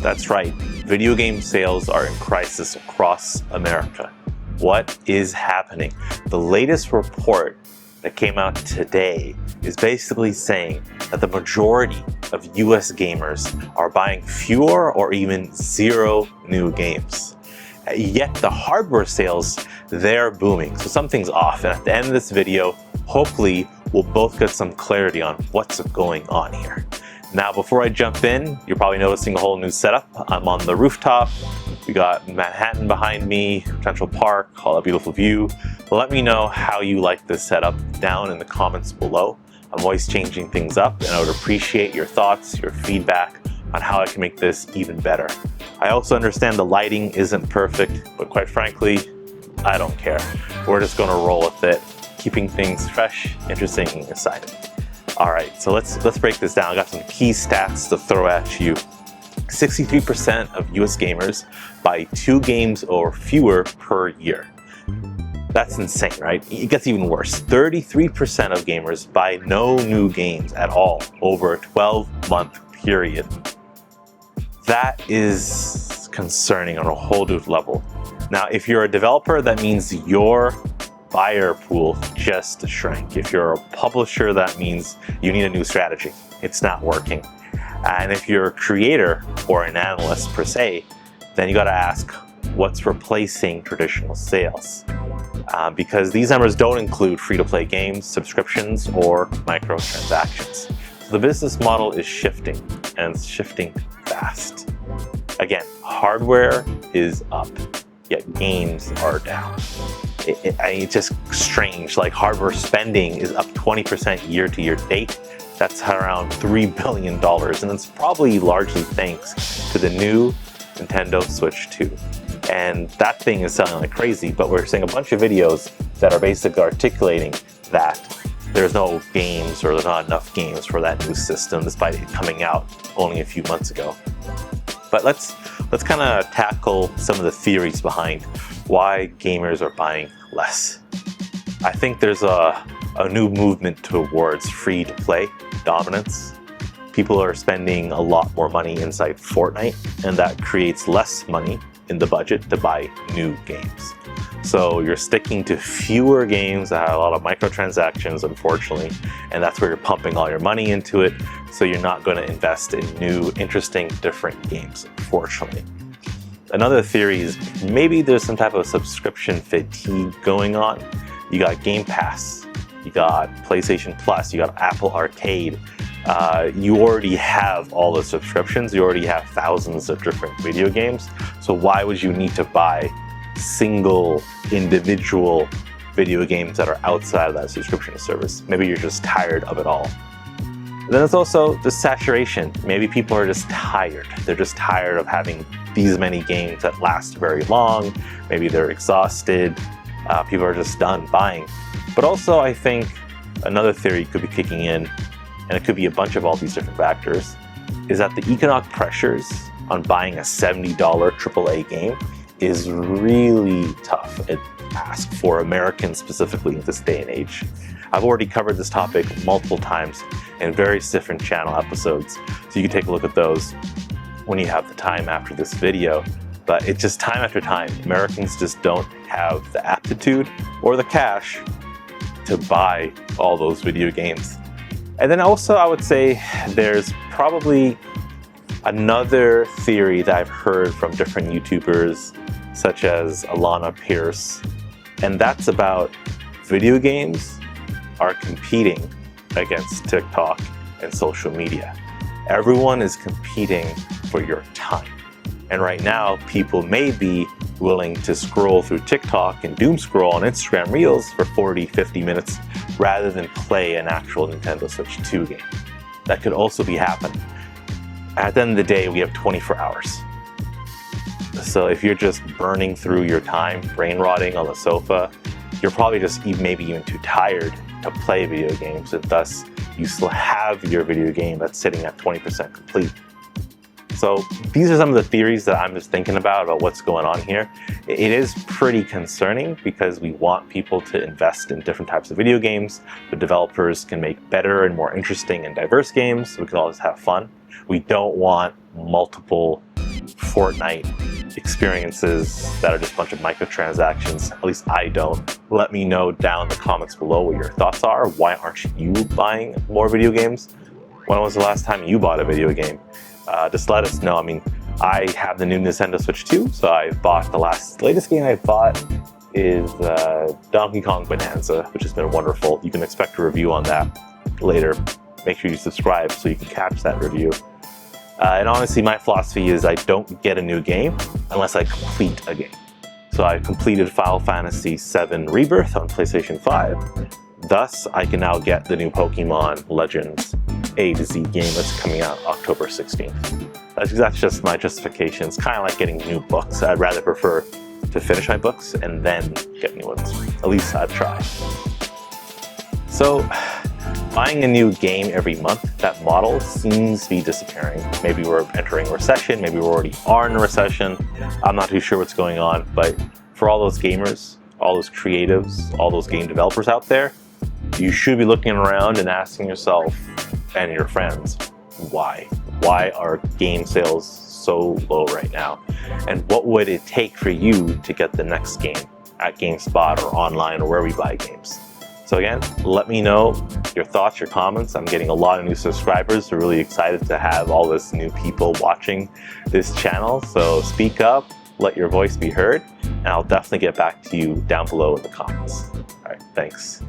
That's right, video game sales are in crisis across America. What is happening? The latest report that came out today is basically saying that the majority of US gamers are buying fewer or even zero new games. Yet the hardware sales, they're booming. So something's off. And at the end of this video, hopefully we'll both get some clarity on what's going on here. Now, before I jump in, you're probably noticing a whole new setup. I'm on the rooftop. We got Manhattan behind me, Central Park, all that beautiful view. Let me know how you like this setup down in the comments below. I'm always changing things up, and I would appreciate your thoughts, your feedback on how I can make this even better. I also understand the lighting isn't perfect, but quite frankly, I don't care. We're just gonna roll with it, keeping things fresh, interesting, and exciting. All right, so let's break this down. I got some key stats to throw at you. 63% of US gamers buy 2 games or fewer per year. That's insane, right? It gets even worse. 33% of gamers buy no new games at all over a 12-month period. That is concerning on a whole new level. Now, if you're a developer, that means your buyer pool just shrank. If you're a publisher, that means you need a new strategy. It's not working. And if you're a creator or an analyst per se, then you got to ask what's replacing traditional sales. Because these numbers don't include free-to-play games, subscriptions, or microtransactions. So the business model is shifting, and it's shifting fast. Again, hardware is up, yet games are down. It's just strange. Like, hardware spending is up 20% year to year date. That's around $3 billion, and it's probably largely thanks to the new Nintendo Switch 2. And that thing is selling like crazy, but we're seeing a bunch of videos that are basically articulating that there's no games, or there's not enough games for that new system, despite it coming out only a few months ago. But let's kind of tackle some of the theories behind why gamers are buying less. I think there's a new movement towards free-to-play dominance. People are spending a lot more money inside Fortnite, and that creates less money in the budget to buy new games. So you're sticking to fewer games that have a lot of microtransactions, unfortunately, and that's where you're pumping all your money into it. So you're not going to invest in new, interesting, different games, unfortunately. Another theory is maybe there's some type of subscription fatigue going on. You got Game Pass, you got PlayStation Plus, you got Apple Arcade. You already have all the subscriptions, you already have thousands of different video games. So why would you need to buy single individual video games that are outside of that subscription service? Maybe you're just tired of it all. And then there's also the saturation. Maybe people are just tired. They're just tired of having these many games that last very long. Maybe they're exhausted. People are just done buying. But also, I think another theory could be kicking in, and it could be a bunch of all these different factors, is that the economic pressures on buying a $70 AAA game is really tough to ask for Americans specifically in this day and age. I've already covered this topic multiple times in various different channel episodes, so you can take a look at those when you have the time after this video. But it's just time after time, Americans just don't have the aptitude or the cash to buy all those video games. And then also, I would say there's probably another theory that I've heard from different YouTubers, such as Alana Pierce, and that's about video games are competing against TikTok and social media. Everyone is competing for your time. And right now, people may be willing to scroll through TikTok and doom scroll on Instagram Reels for 40, 50 minutes rather than play an actual Nintendo Switch 2 game. That could also be happening. At the end of the day, we have 24 hours. So if you're just burning through your time, brain rotting on the sofa, you're probably just maybe even too tired to play video games, and thus you still have your video game that's sitting at 20% complete. So these are some of the theories that I'm just thinking about what's going on here. It is pretty concerning because we want people to invest in different types of video games. The developers can make better and more interesting and diverse games, so we can always have fun. We don't want multiple Fortnite experiences that are just a bunch of microtransactions. At least I don't. Let me know down in the comments below what your thoughts are. Why aren't you buying more video games? When was the last time you bought a video game? Just let us know. I mean, I have the new Nintendo Switch 2, so I bought the latest game I bought is Donkey Kong Bonanza, which has been wonderful. You can expect a review on that later. Make sure you subscribe so you can catch that review. And honestly, my philosophy is I don't get a new game unless I complete a game. So I completed Final Fantasy VII Rebirth on PlayStation 5. Thus, I can now get the new Pokemon Legends A to Z game that's coming out October 16th. That's just my justification. It's kind of like getting new books. I'd rather prefer to finish my books and then get new ones. At least I'd try. So, buying a new game every month, that model seems to be disappearing. Maybe we're entering a recession, maybe we already are in a recession. I'm not too sure what's going on, but for all those gamers, all those creatives, all those game developers out there, you should be looking around and asking yourself and your friends, why? Why are game sales so low right now? And what would it take for you to get the next game at GameSpot or online or where we buy games? So again, let me know your thoughts, your comments. I'm getting a lot of new subscribers. We're really excited to have all this new people watching this channel. So speak up, let your voice be heard, and I'll definitely get back to you down below in the comments. All right, thanks.